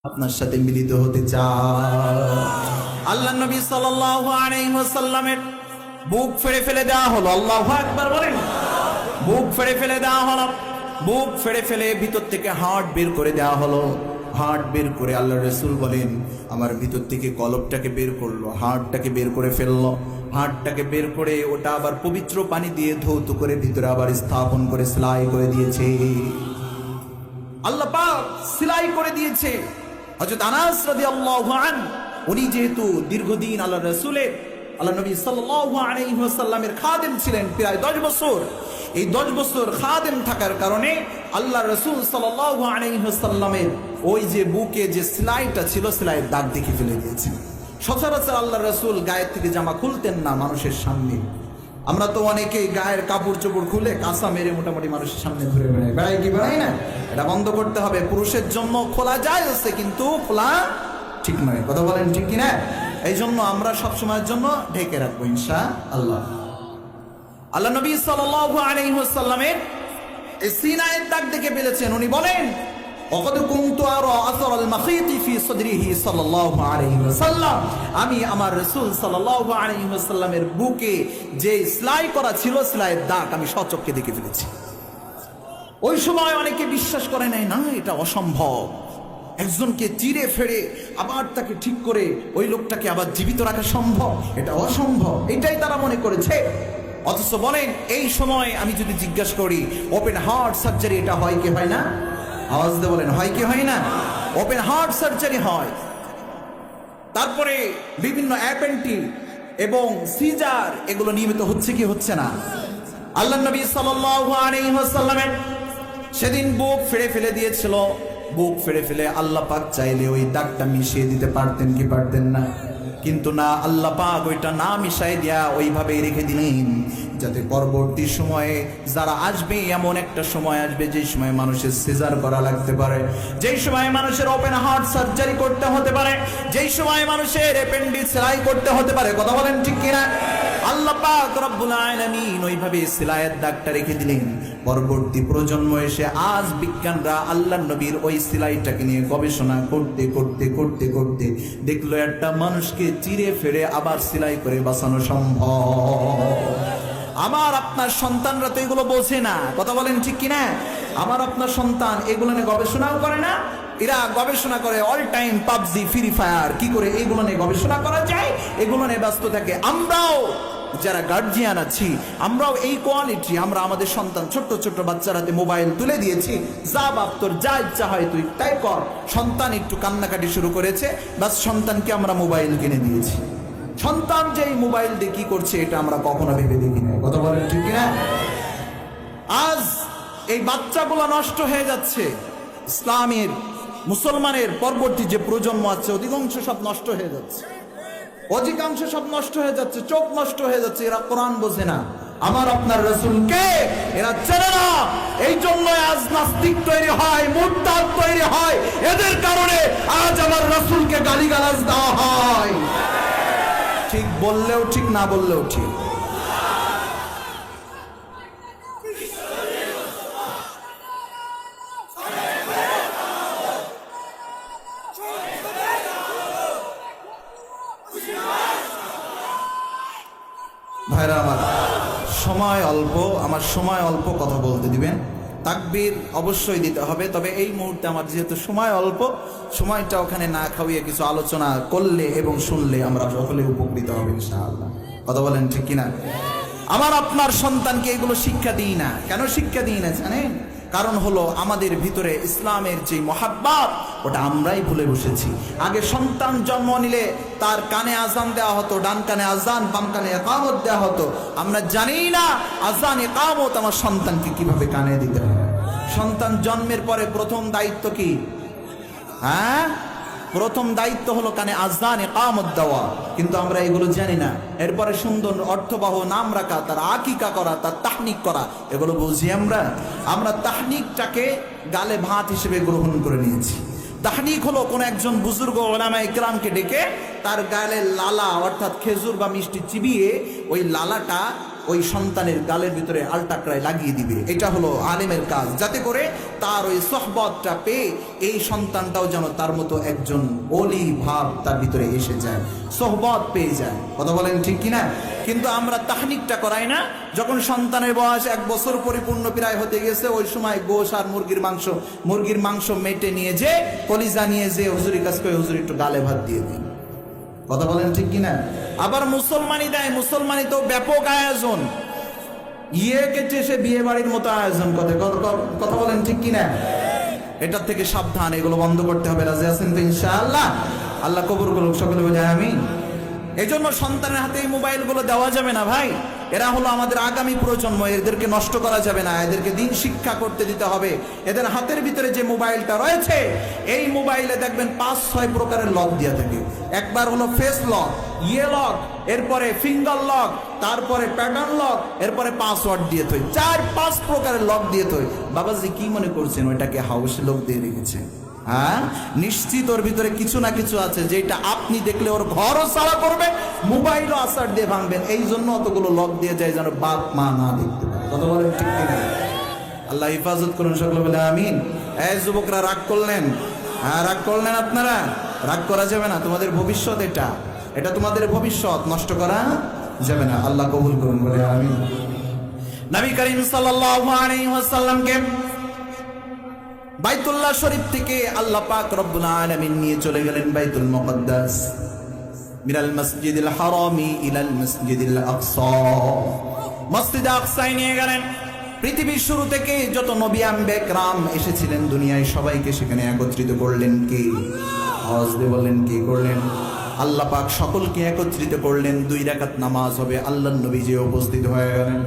আপনার সাথে মিলিত হতে চাই। আল্লাহ নবী সাল্লাল্লাহু আলাইহি ওয়াসাল্লামের বুক ফেড়ে ফেলে দেওয়া হলো। আল্লাহু আকবার বলেন। বুক ফেড়ে ফেলে দেওয়া হলো। বুক ফেড়ে ফেলে ভিতর থেকে হার্ট বের করে দেওয়া হলো। হার্ট বের করে আল্লাহ রাসূল বলেন, আমার ভিতর থেকে কলবটাকে বের করলো, হার্টটাকে বের করে ফেললো। হার্টটাকে বের করে ওটা আবার পবিত্র পানি দিয়ে ধৌত করে ভিতরে আবার স্থাপন করে সেলাই করে দিয়েছে। আল্লাহ পাক সেলাই করে দিয়েছে। হযরত আনাস রাদিয়াল্লাহু আনহু উনি যেহেতু দীর্ঘদিন আল্লাহ রাসূলের আল্লাহ নবী সাল্লাল্লাহু আলাইহি ওয়াসাল্লামের খাদেম ছিলেন প্রায় 10 বছর। এই 10 বছর খাদেম থাকার কারণে আল্লাহ রাসূল সাল্লাল্লাহু আলাইহি ওয়াসাল্লামের ওই যে বুকে যে সেলাইটা ছিল, সেলাইয়ের দাগ দেখে ফেলে দিয়েছেন। সচরাচর আল্লাহ রাসূল গায়ের থেকে জামা খুলতেন না মানুষের সামনে। আমরা তো অনেকেই গায়ের কাপড় চোপড় খুলে কাঁচা মেরে মোটামুটি মানুষের সামনে ধরে বেড়াই, বেড়াই কি বেড়াই না? এটা বন্ধ করতে হবে। পুরুষের জন্য খোলা যায় আছে, কিন্তু খোলা ঠিক নয়। কথা বলেন ঠিক কিনা? এই জন্য আমরা সবসময়ের জন্য ঢেকে রাখবো ইনশাআল্লাহ। আল্লাহ নবী সাল্লাল্লাহু আলাইহি ওয়াসাল্লামের এই সিনায়ের দাগ দেখে ফেলেছেন। উনি বলেন, ওয়াকাদ কুনতু আরা আসারাল মাখিতি ফি সাদরিহি সাল্লাল্লাহু আলাইহি ওয়াসাল্লাম, আমি আমার রাসূল সাল্লাল্লাহু আলাইহি ওয়াসাল্লামের বুকে যে সেলাই করা ছিল, সেলাইয়ের দাগ আমি সচক্ষে দেখে ফেলেছি। ওই সময় অনেকে বিশ্বাস করে নাই, না এটা অসম্ভব। একজনকে চিরে ফেড়ে আবার তাকে ঠিক করে ওই লোকটাকে আবার জীবিত রাখা সম্ভব? এটা অসম্ভব, এটাই তারা মনে করেছে। অথচ বলেন, এই সময় আমি যদি জিজ্ঞাসা করি ওপেন হার্ট সার্জারি এটা হয় কি হয় না? আওয়াজ দিয়ে বলেন, হয় কি হয় না? ওপেন হার্ট সার্জারি হয়। তারপরে বিভিন্ন অ্যাপেন্ডিক্স এবং সিজার এগুলো নিয়মিত হচ্ছে কি হচ্ছে না? আল্লাহ নবী সাল্লাল্লাহু আলাইহি ওয়াসাল্লামের সেদিন বুক ফেড়ে ফেলে দিয়েছিল। বুক ফেড়ে ফেলে আল্লাহ পাক চাইলে ওই দাগটা মিশিয়ে দিতে পারতেন কি পারতেন না? কিন্তু না, আল্লাহ পাক ওইটা না মিশাই দিয়া ওইভাবেই রেখে দিলেন, যাতে পরবর্তী সময়ে যারা আসবে, এমন একটা সময় আসবে যে সময় মানুষের সিজার করা লাগতে পারে, যেই সময় মানুষের ওপেন হার্ট সার্জারি করতে হতে পারে, যেই সময় মানুষের অ্যাপেন্ডিক্স সেলাই করতে হতে পারে। কথা বলেন ঠিক কিনা? আল্লাহ পাক রব্বুল আলামিন ওইভাবে সেলাইয়ের দাগটা রেখে দিলেন। পরবর্তী প্রজন্ম এসে আজ বিজ্ঞানরা আল্লাহ নবীর ওই সেলাইটাকে নিয়ে গবেষণা করতে করতে করতে করতে দেখলো একটা মানুষকে চিরে ফেড়ে আবার সেলাই করে বাঁচানো সম্ভব। আমার আপনার সন্তানরা তো এগুলো বোঝে না। কথা বলেন ঠিক কিনা? আমার আপনার সন্তান এগুলো নিয়ে গবেষণাও করে না। এরা গবেষণা করে all time PUBG, free fire, কি করে এগুলো নিয়ে গবেষণা করা যায়, এগুলো নিয়ে ব্যস্ত থাকে। আমরাও যারা গার্জিয়ান আছি, আমরাও এই কোয়ালিটি, আমরা আমাদের সন্তান ছোট্ট ছোট্ট বাচ্চার হাতে মোবাইল তুলে দিয়েছি। যা বাপ, তোর যা ইচ্ছা হয় তুই তাই কর। সন্তান একটু কান্নাকাটি শুরু করেছে, বাস সন্তানকে আমরা মোবাইল কিনে দিয়েছি। সন্তান যে এই মোবাইল দিয়ে কি করছে এটা আমরা কখনো ভেবে দেখি না। কথা বলেন ঠিক কিনা? আজ এই বাচ্চাগুলো নষ্ট হয়ে যাচ্ছে। ইসলামের মুসলমানের পরবর্তী যে প্রজন্ম আছে অধিকাংশ সব নষ্ট হয়ে যাচ্ছে, অধিকাংশ সব নষ্ট হয়ে যাচ্ছে, চোখ নষ্ট হয়ে যাচ্ছে। এরা কোরআন বোঝে না, আমার আপনার রাসূলকে এরা চেনে না। এই জন্য আজ নাস্তিক তৈরি হয়, মুরতাদ তৈরি হয়। এদের কারণে আজ আমার রাসূলকে গালিগালাজ দেওয়া হয়। ঠিক বললেও ঠিক, না বললেও ঠিক। ভাইরা আমার, সময় অল্প, আমার সময় অল্প, কথা বলতে দিবেন। তাকবীর অবশ্যই দিতে হবে, তবে এই মুহূর্তে আমার যেহেতু সময় অল্প, সময়টা ওখানে না খাওয়িয়ে কিছু আলোচনা করলে এবং শুনলে আমরা সকলে উপকৃত হবে ইনশাআল্লাহ। কথা বলেন ঠিক কিনা? আমার আপনার সন্তানকে এগুলো শিক্ষা দিই না। কেন শিক্ষা দিই না জানেন? কারণ হলো আমাদের ভিতরে ইসলামের যে মহাব্বত, ওটা আমরাই ভুলে বসেছি। আগে সন্তান জন্ম নিলে তার কানে আজান দেওয়া হতো, ডান কানে আজান, বাম কানে ইকামত দেওয়া হতো। আমরা জানি না আজান ইকামত আমার সন্তানকে কিভাবে কানে দিতে হয়। সন্তান জন্মের পরে প্রথম দায়িত্ব কি? প্রথম দায়িত্ব হলো কানে আজান ইকামত দেওয়া, কিন্তু আমরা এগুলো জানি না। এরপরে সুন্দর অর্থবহ নাম রাখা, তার আকিকা করা, তার তাহনিক করা, এগুলো বুঝি আমরা। আমরা তাহনিকটাকে গালে ভাত হিসেবে গ্রহণ করে নিয়েছি। তাহনিক হলো কোন একজন বুজুর্গ উলামা ইকরামকে ডেকে তার গালে লালা অর্থাৎ খেজুর বা মিষ্টি চিবিয়ে ওই লালাটা ওই সন্তানের গালের ভিতরে আলটাকরায় লাগিয়ে দিবে। এটা হলো আলেমের কাজ, যাতে করে তার ওই সোহবতটা পেয়ে এই সন্তানটাও যেন তার মতো একজন ওলি ভাব তার ভিতরে এসে যায়, সোহবত পেয়ে যায়। কথা বলেন ঠিক কিনা? কিন্তু আমরা তাহনিকটা করাই না। যখন সন্তানের বয়স 1 বছর পরিপূর্ণ প্রায় হতে গেছে, ওই সময় গোশ আর মুরগির মাংস মেটে নিয়ে যে কলিজা নিয়ে যে হুজুরের কাছে হুজুর একটু গালে ভাত দিয়ে দিন। কথা বলেন ঠিক কিনা? আবার মুসলমানি দেয়, মুসলমানি তো ব্যাপক আয়োজন, কেটে সে বিয়ে বাড়ির মতো আয়োজন করে। কথা বলেন ঠিক কিনা? এটার থেকে সাবধান, এগুলো বন্ধ করতে হবে। রাজি আছেন তো ইনশাআল্লাহ? আল্লাহ কবুল করুক, সকলে বলে আমিন। এই জন্য সন্তানের হাতে এই মোবাইলগুলো দেওয়া যাবে না ভাই। এরা হলো আমাদের আগামী প্রজন্ম, এদেরকে নষ্ট করা যাবে না, এদেরকে দিন শিক্ষা করতে দিতে হবে। এদের হাতের ভিতরে যে মোবাইলটা রয়েছে, এই মোবাইলে দেখবেন 5-6 প্রকারের লক দিয়ে থাকে। একবার হলো ফেস লক, লক, এরপরে ফিঙ্গার লক, তারপরে প্যাটার্ন লক, এরপরে পাসওয়ার্ড দিয়ে থই। 4-5 প্রকারের লক দিয়ে থই। বাবাজি কি মনে করছেন ওইটাকে হাউস লক দিয়ে রেখেছে? হ্যাঁ, নিশ্চিত ওর ভিতরে কিছু না কিছু আছে, যেটা আপনি দেখলে ওর ঘরও সারা করবে, মোবাইলও আসার দিয়ে ভাঙবেন। এই জন্য অতগুলো লক দিয়ে যায় যেন বাপ মা না দেখতে পারে। কথা বলেন ঠিক কিনা? আল্লাহ হিফাজত করুন, সকলে বলে আমিন। এই যুবকরা রাগ করলেন? হ্যাঁ, রাগ করলেন আপনারা? রাগ করা যাবে না, তোমাদের ভবিষ্যৎ এটা তোমাদের ভবিষ্যৎ, নষ্ট করা যাবে না। আল্লাহ কবুল করুন, বলে আমিন। নবী করিম সাল্লাল্লাহু আলাইহি ওয়াসাল্লামকে বাইতুল্লাহ শরীফ থেকে আল্লাহ পাক রব্বুল আলামিন নিয়ে চলে গেলেন বাইতুল মুকদ্দাস, মিনাল মসজিদিল হারামি ইলাল মসজিদিল আকসা। মসজিদে আকসায় নিয়ে গেলেন। পৃথিবীর শুরু থেকে যত নবী আম্বিয়া کرام এসেছিলেন দুনিয়ায়, সবাইকে সেখানে একত্রিত করলেন কে? আওয়াজ দিয়ে বললেন, কে করলেন? আল্লাহ পাক সকলকে একত্রিত করলেন। 2 রাকাত নামাজ হবে, আল্লাহর নবী যে উপস্থিত হয়ে গেলেন।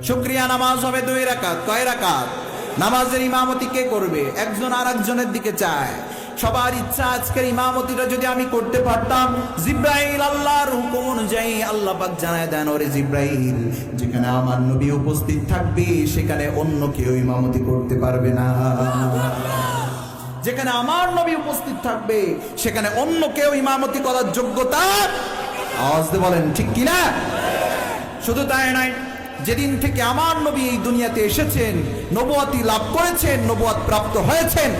শুকরিয়া নামাজ হবে 2 রাকাত। কয় রাকাত? নামাজের ইমামতি কে করবে? একজন আর একজনের দিকে চায়। সবার ইচ্ছা আজকের ইমামতিটা যদি আমি করতে পারতাম। জিব্রাইল আল্লাহর হুকুম অনুযায়ী আল্লাহ পাক জানায় দেন, ওরে জিব্রাইল, যেখানে আমার নবী উপস্থিত থাকবে সেখানে অন্য কেউ ইমামতি করতে পারবে না। যেখানে আমার নবী উপস্থিত থাকবে সেখানে অন্য কেউ ইমামতি করার যোগ্যতা, আওয়াজ দিয়ে বলেন ঠিক কিনা? শুধু তাই নয়, যেদিন থেকে আমার নবী এই দুনিয়াতে এসেছেন, নবুয়তি লাভ করেছেন, নবুয়ত প্রাপ্ত হয়েছেন,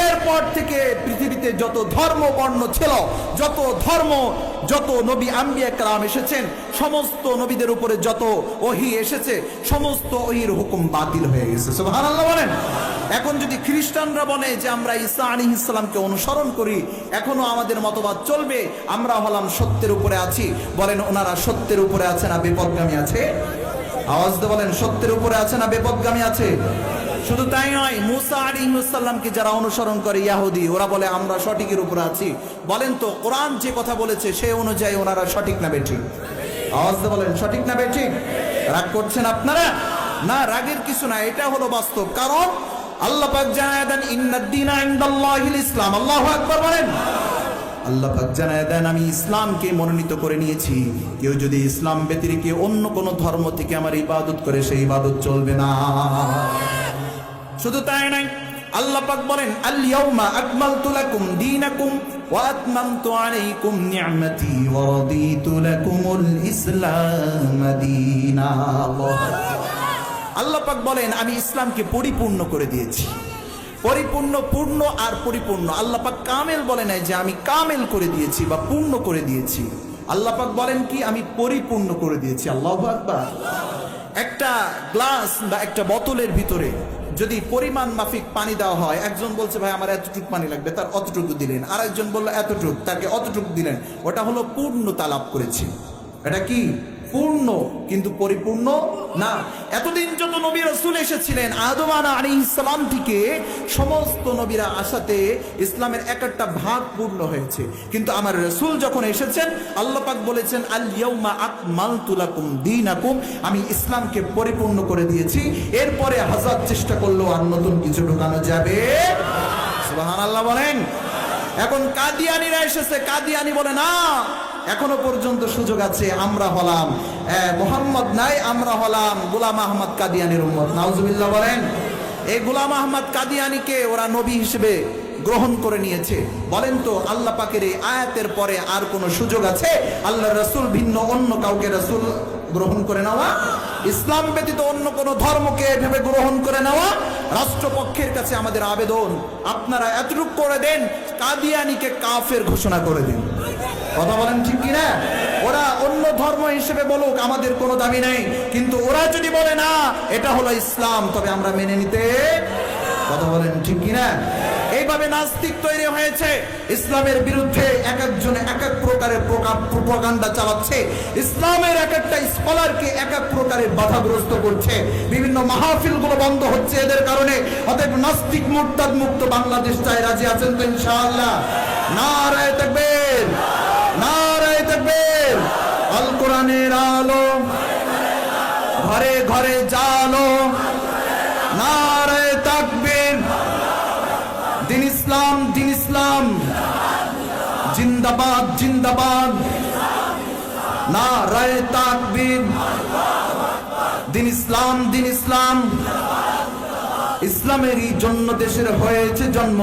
এরপর থেকে পৃথিবীতে যত ধর্ম বর্ণ ছিল, যত নবী আম্বিয়া کرام এসেছেন, সমস্ত নবীদের উপরে যত ওহী এসেছে, সমস্ত ওহীর হুকুম বাতিল হয়ে গেছে। সুবহানাল্লাহ বলেন। এখন যদি খ্রিস্টানরা বলে যে আমরা ঈসা আলাইহিস সালামকে অনুসরণ করি, এখনো আমাদের মতবাদ চলবে, আমরা হলাম সত্যের উপরে আছি, বলেন ওনারা সত্যের উপরে আছে না বিপদগামী আছে? আওয়াজ দিয়ে বলেন, সত্যের উপরে আছে না বিপদগামী আছে? শুধু তাই নয়, মুসা আলাইহিস সালামকে যারা অনুসরণ করে ইহুদি, ওরা বলে আমরা সঠিকের উপরে আছি। বলেন তো কোরআন যে কথা বলেছে সে অনুযায়ী ওনারা সঠিক না বেঠিক? আওয়াজ দিয়ে বলেন, সঠিক না বেঠিক? রাগ করছেন আপনারা? না, রাগের কিছু না, এটা হলো বাস্তব। কারণ আল্লাহ পাক জানায় দেন, ইন্নাদ দীনা ইনদাল্লাহিল ইসলাম। আল্লাহু আকবার বলেন। আল্লাহ পাক জানায় দেন, আমি ইসলামকে মনোনীত করে নিয়েছি। কেউ যদি ইসলাম ব্যতিরেকে অন্য কোন ধর্ম থেকে আমার ইবাদত করে, সেই ইবাদত চলবে না। শুধু তাই নয়, আল্লাহ পাক বলেন, আল ইয়াউমা আকমালতু লাকুম দীনাকুম ওয়া আতমামতু আলাইকুম নি'মাতি ওয়া রাদিতু লাকুমুল ইসলাম দীনা। আল্লাহ পাক বলেন, আমি ইসলামকে পরিপূর্ণ করে দিয়েছি। পরিপূর্ণ, পূর্ণ আর পরিপূর্ণ। আল্লাহ পাক কামেল বলে নাই যে আমি কামেল করে দিয়েছি বা পূর্ণ করে দিয়েছি। আল্লাহ পাক বলেন কি, আমি পরিপূর্ণ করে দিয়েছি। আল্লাহু আকবার। একটা গ্লাস বা একটা বোতলের ভিতরে যদি পরিমাণ মাফিক পানি দেওয়া হয়, একজন বলছে ভাই আমার এতটুকু পানি লাগবে, তার অতটুকু দিলেন। আর একজন বললো এতটুকু, তাকে অতটুকু দিলেন। ওটা হলো পূর্ণতা লাভ করেছে। এটা কি? পূর্ণ, কিন্তু পরিপূর্ণ না। এতদিন যত নবী রাসূল এসেছিলেন, আদম আলাইহিস সালাম থেকে সমস্ত নবীরা আসাতে ইসলামের একটা ভাগ পূর্ণ হয়েছে। কিন্তু আমার রাসূল যখন এসেছেন, আল্লাহ পাক বলেছেন, আল ইয়াউমা আকমালতু লাকুম দীনাকুম, আমি ইসলামকে পরিপূর্ণ করে দিয়েছি। এরপরে হাজার চেষ্টা করলেও আর নতুন কিছু ঢোকানো যাবে। সুবহানাল্লাহ বলেন। এখন কাদিয়ানীরা এসেছে, কাদিয়ানী বলে না, এখনো পর্যন্ত সুযোগ আছে। আমরা হলাম মোহাম্মদ নাই, আমরা হলাম গোলাম আহমদ কাদিয়ানির উম্মত। নাউজুবিল্লাহ বলেন। এই গোলাম আহমদ কাদিয়ানিকে ওরা নবী হিসেবে গ্রহণ করে নিয়েছে। বলেন তো আল্লাহ পাকের এই আয়াতের পরে আর কোন সুযোগ আছে আল্লাহর রাসূল ভিন্ন অন্য কাউকে রাসূল গ্রহণ করে নেওয়া? ইসলাম ব্যতীত অন্য কোনো ধর্মকে এভাবে গ্রহণ করে নেওয়া রাষ্ট্রপক্ষের কাছে আমাদের আবেদন, আপনারা এতটুকু করে দেন, কাদিয়ানীকে কাফের ঘোষণা করে দিন। কথা বলেন ঠিক কিনা? ওরা অন্য ধর্ম হিসেবে বলুক, আমাদের কোনো দাবি নেই, কিন্তু ওরা যদি বলে না এটা হলো ইসলাম, তবে আমরা মেনে নিতে। কথা বলেন ঠিক কিনা? এইভাবে নাস্তিক তৈরি হয়েছে, ইসলামের বিরুদ্ধে এক একজন এক এক প্রকারের প্রোপাগান্ডা চালাচ্ছে, ইসলামের এক একটা স্কলারকে এক এক প্রকারের বাধাগ্রস্ত করছে, বিভিন্ন মাহফিলগুলো বন্ধ হচ্ছে এদের কারণে। অতএব নাস্তিক মুরতাদ মুক্ত বাংলাদেশ চাই। রাজি আছেন তো ইনশাআল্লাহ? নারায়ে তাকবীর, নারায়ে তাকবীর। আল কোরআনের আলো ঘরে ঘরে জালো, নারায়ে তাকবীর। দিন ইসলাম, দিন ইসলাম জিন্দাবাদ, জিন্দাবাদ। নারায়ে তাকবীর। দিন ইসলাম, দিন ইসলাম। ইসলামেরই জন্য দেশের হয়েছে জন্ম,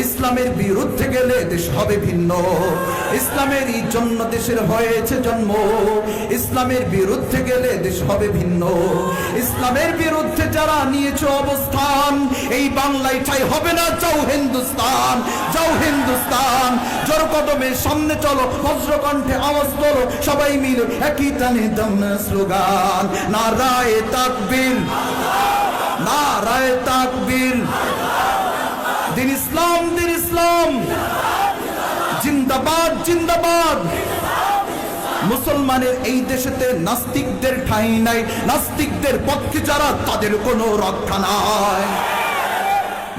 ইসলামের বিরুদ্ধে গেলে দেশ হবে ভিন্ন। ইসলামেরই জন্য দেশের হয়েছে জন্ম, ইসলামের বিরুদ্ধে গেলে দেশ হবে ভিন্ন। ইসলামের বিরুদ্ধে যারা নিয়েছে অবস্থান, এই বাংলায় ঠাই হবে না। যাও হিন্দুস্তান, যাও হিন্দুস্তান। জোর কদমে সামনে চলো, বজ্রকণ্ঠে আওয়াজ তোলো, সবাই মিলে একই টানে দাও না স্লোগান। নারায়ে তাকবীর, নারায়ে তাকবীর। দিন ইসলাম, দিন ইসলাম জিন্দাবাদ, জিন্দাবাদ। মুসলমানের এই দেশেতে নাস্তিকদের ঠাঁই নাই, নাস্তিকদের পক্ষে যারা তাদের কোনো রক্ষা নাই।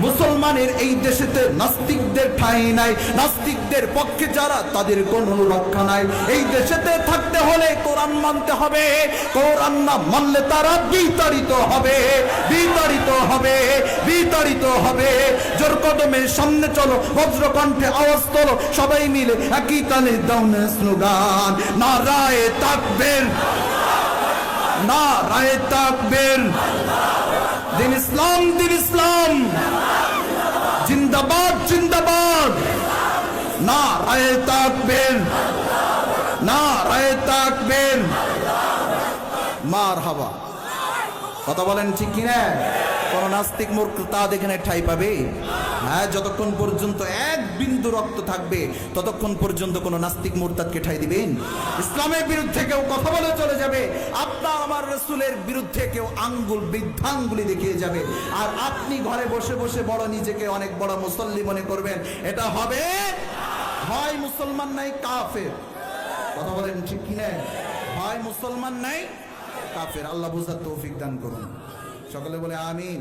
মুসলমানের এই দেশেতে নাস্তিকদের ঠাঁই নাই, নাস্তিকদের পক্ষে যারা তাদের কোনো রক্ষা নাই। এই দেশেতে থাকতে হলে কোরআন মানতে হবে, কোরআন না মানলে তারা বিতাড়িত হবে, বিতাড়িত হবে, বিতাড়িত হবে। জোর কদমে সামনে চলো, বজ্রকণ্ঠে আওয়াজ তোলো, সবাই মিলে একই তালে দাও না স্লোগান। নারায়ে তাকবীর, নারায়ে তাকবীর। দিন ইসলাম, দিন ইসলাম জিন্দাবাদ, জিন্দাবাদ। নারায়ে তাকবীর, নারায়ে তাকবীর। মারহাবা। কথা বলেন ঠিক কিনা? কোন নাস্তিক মুরতাদ এখানে ঠাঁই পাবে? হ্যাঁ, যতক্ষণ পর্যন্ত এক বিন্দু রক্ত থাকবে ততক্ষণ পর্যন্ত কোন নাস্তিক মুরতাদকে ঠাঁই দিবেন? ইসলামের বিরুদ্ধে কেউ কথা বলে চলে যাবে, আপনার আমার রাসূলের বিরুদ্ধে কেউ আঙ্গুল বৃদ্ধাঙ্গুলি দেখিয়ে যাবে, আর আপনি ঘরে বসে বসে বড় নিজেকে অনেক বড় মুসল্লি মনে করবেন। এটা হবে হয় মুসলমান নাই কাফের। কথা বলেন ঠিক কিনা? হয় মুসলমান নাই কাফের। আল্লাহ বুঝার তৌফিক দান করুন। সকলে বলে আমিন।